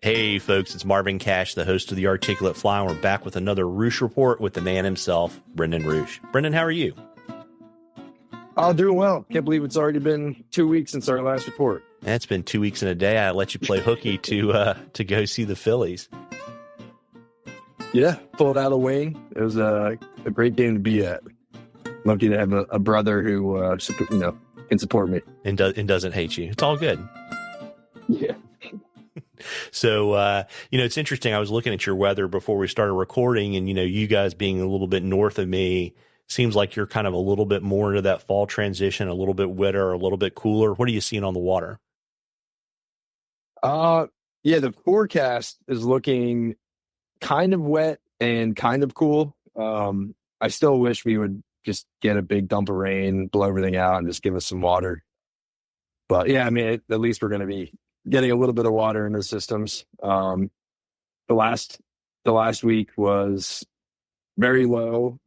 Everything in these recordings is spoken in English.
Hey folks, it's Marvin Cash, the host of the Articulate Fly, and we're back with another Ruch Report with the man himself, Brendan Ruch. Brendan, how are you? Doing well. Can't believe it's already been 2 weeks since our last report. It's been 2 weeks and a day. I let you play hooky to go see the Phillies. Yeah, pulled out of Wayne. It was a great game to be at. Lucky to have a brother who can support me and doesn't hate you. It's all good. Yeah. So, it's interesting. I was looking at your weather before we started recording, and, you guys being a little bit north of me, seems like you're kind of a little bit more into that fall transition, a little bit wetter, a little bit cooler. What are you seeing on the water? The forecast is looking kind of wet and kind of cool. I still wish we would just get a big dump of rain, blow everything out, and just give us some water. But yeah, at least we're going to be getting a little bit of water in the systems. The last week was very low.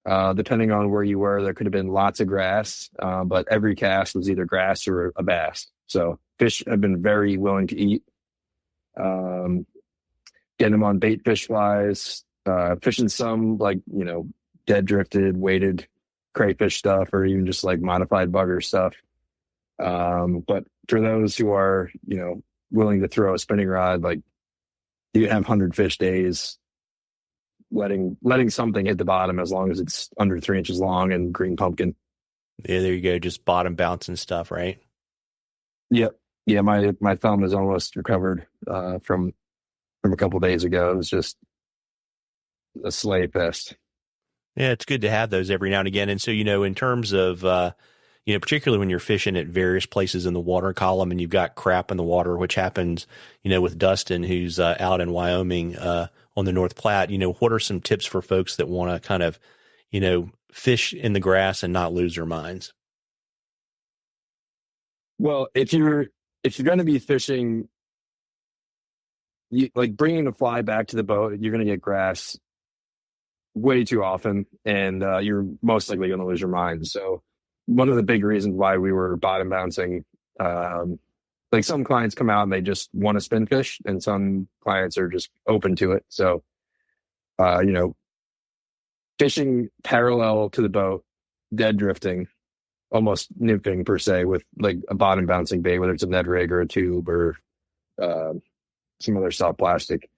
Depending on where you were, there could have been lots of grass, but every cast was either grass or a bass. So fish have been very willing to eat. Getting them on bait fish flies, fishing some dead drifted, weighted crayfish stuff, or even just like modified bugger stuff. But for those who are, willing to throw a spinning rod, like you have 100 fish days, letting something hit the bottom as long as it's under 3 inches long and green pumpkin. Yeah, there you go. Just bottom bouncing stuff, right? Yep. Yeah, my thumb is almost recovered from a couple of days ago. It was just a sleigh fest. Yeah, it's good to have those every now and again. And so, in terms of, particularly when you're fishing at various places in the water column and you've got crap in the water, which happens, with Dustin, who's out in Wyoming on the North Platte, what are some tips for folks that want to kind of, fish in the grass and not lose their minds? Well, if you're going to be fishing, bringing the fly back to the boat, you're going to get grass way too often, and you're most likely going to lose your mind. So one of the big reasons why we were bottom bouncing, some clients come out and they just want to spin fish, and some clients are just open to it. So, fishing parallel to the boat, dead drifting, almost nymphing per se, with like a bottom bouncing bait, whether it's a Ned rig or a tube or some other soft plastic,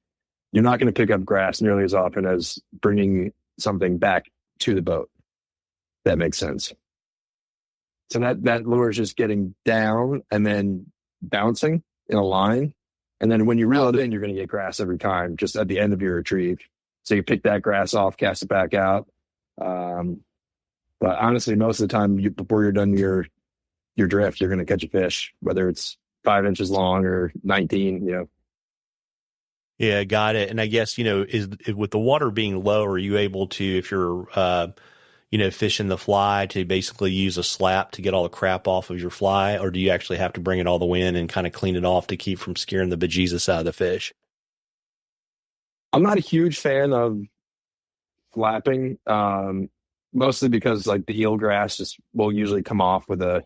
you're not going to pick up grass nearly as often as bringing something back to the boat. That makes sense. So that lure is just getting down and then bouncing in a line. And then when you reel it in, you're going to get grass every time, just at the end of your retrieve. So you pick that grass off, cast it back out. But honestly, most of the time, before you're done your drift, you're going to catch a fish, whether it's 5 inches long or 19, Yeah, got it. And I guess, is with the water being low, are you able to, if you're, fishing the fly, to basically use a slap to get all the crap off of your fly? Or do you actually have to bring it all the way in and kind of clean it off to keep from scaring the bejesus out of the fish? I'm not a huge fan of flapping, mostly because the eelgrass just will usually come off with the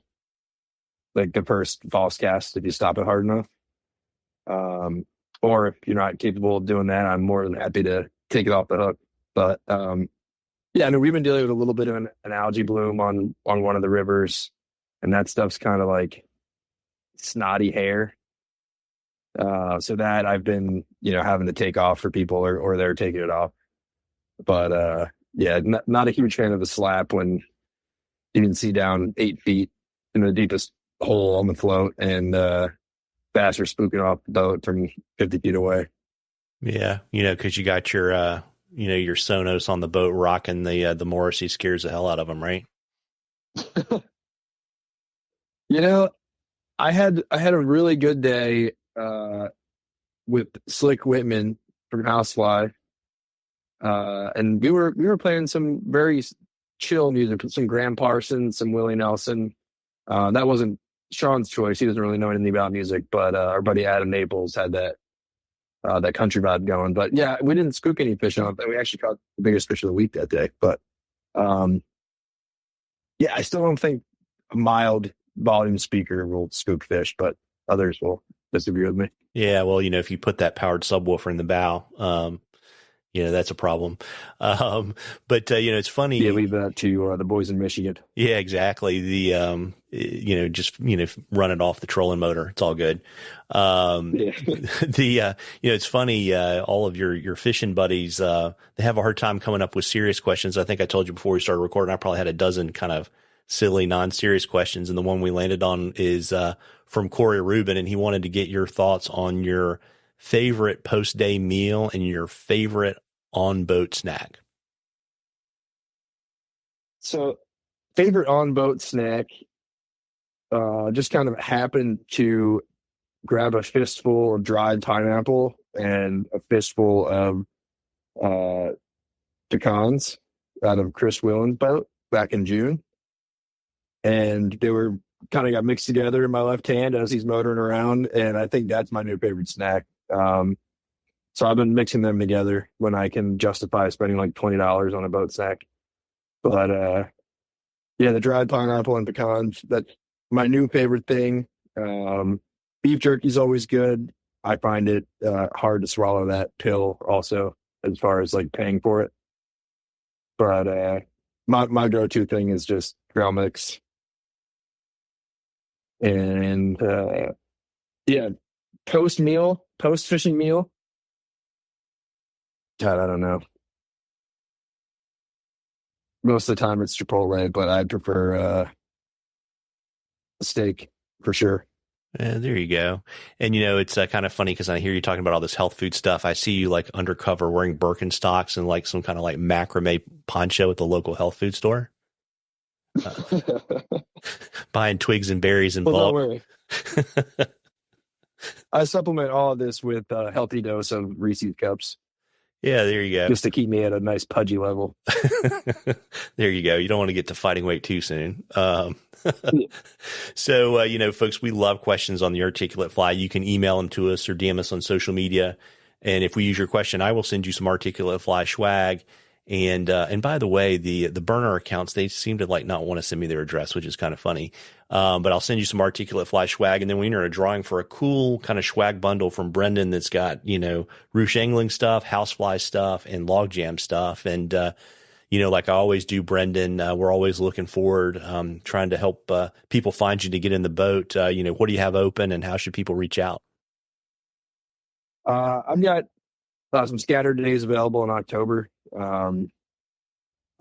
first false cast if you stop it hard enough. Or if you're not capable of doing that, I'm more than happy to take it off the hook. But we've been dealing with a little bit of an algae bloom on one of the rivers, and that stuff's kind of like snotty hair. So that I've been, having to take off for people, or they're taking it off. But not a huge fan of the slap when you can see down 8 feet in the deepest hole on the float, and bass are spooking off the boat from 50 feet away. Yeah, because you got your your Sonos on the boat rocking the Morrissey, scares the hell out of them, right? I had a really good day with Slick Whitman from Housefly, and we were playing some very chill music, some Graham Parsons, some Willie Nelson. That wasn't Sean's choice. He doesn't really know anything about music, but our buddy Adam Naples had that country vibe going. But yeah, we didn't spook any fish on it. We actually caught the biggest fish of the week that day. But I still don't think a mild volume speaker will spook fish, but others will. disagree with me. Yeah, well, if you put that powered subwoofer in the bow, that's a problem. But it's funny. Yeah, leave that to the boys in Michigan. Yeah, exactly. The just run it off the trolling motor. It's all good. Yeah. It's funny. All of your fishing buddies, they have a hard time coming up with serious questions. I think I told you before we started recording, I probably had a dozen kind of silly, non-serious questions, and the one we landed on is from Corey Rubin, and he wanted to get your thoughts on your favorite post-day meal and your favorite on-boat snack. So, favorite on-boat snack, just kind of happened to grab a fistful of dried pineapple and a fistful of pecans out of Chris Willen's boat back in June. And they were kind of got mixed together in my left hand as he's motoring around. And I think that's my new favorite snack. So I've been mixing them together when I can justify spending like $20 on a boat snack. But the dried pineapple and pecans, that's my new favorite thing. Beef jerky is always good. I find it hard to swallow that pill also, as far as like paying for it. But my go-to thing is just trail mix. And post fishing meal. God, I don't know. Most of the time it's Chipotle, but I prefer steak for sure. There you go. And, it's kind of funny because I hear you talking about all this health food stuff. I see you like undercover wearing Birkenstocks and like some kind of like macrame poncho at the local health food store. Buying twigs and berries in bulk. Don't worry. I supplement all of this with a healthy dose of Reese's Cups. Yeah, there you go. Just to keep me at a nice pudgy level. There you go. You don't want to get to fighting weight too soon. So, folks, we love questions on the Articulate Fly. You can email them to us or DM us on social media. And if we use your question, I will send you some Articulate Fly swag. And by the way, the burner accounts, they seem to like not want to send me their address, which is kind of funny. But I'll send you some Articulate Fly swag. And then we enter a drawing for a cool kind of swag bundle from Brendan that's got, Ruch angling stuff, housefly stuff, and log jam stuff. And, like I always do, Brendan, we're always looking forward, trying to help people find you to get in the boat. What do you have open and how should people reach out? I've got some scattered days available in October. Would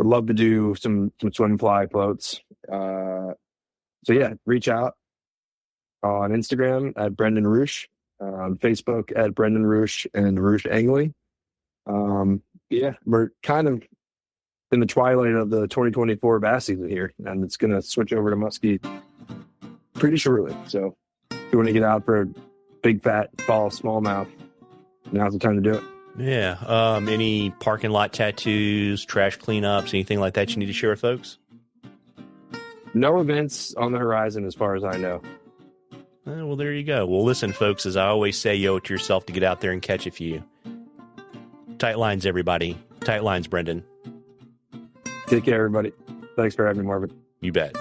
love to do some swim fly floats. Reach out on Instagram at Brendan Ruch, on Facebook at Brendan Ruch and Ruch Angling. We're kind of in the twilight of the 2024 bass season here, and it's going to switch over to muskie pretty shortly. So if you want to get out for a big fat fall smallmouth, now's the time to do it. Yeah. Any parking lot tattoos, trash cleanups, anything like that you need to share with folks? No events on the horizon as far as I know. Well, there you go. Well, listen, folks, as I always say, you owe it to yourself to get out there and catch a few. Tight lines, everybody. Tight lines, Brendan. Take care, everybody. Thanks for having me, Marvin. You bet.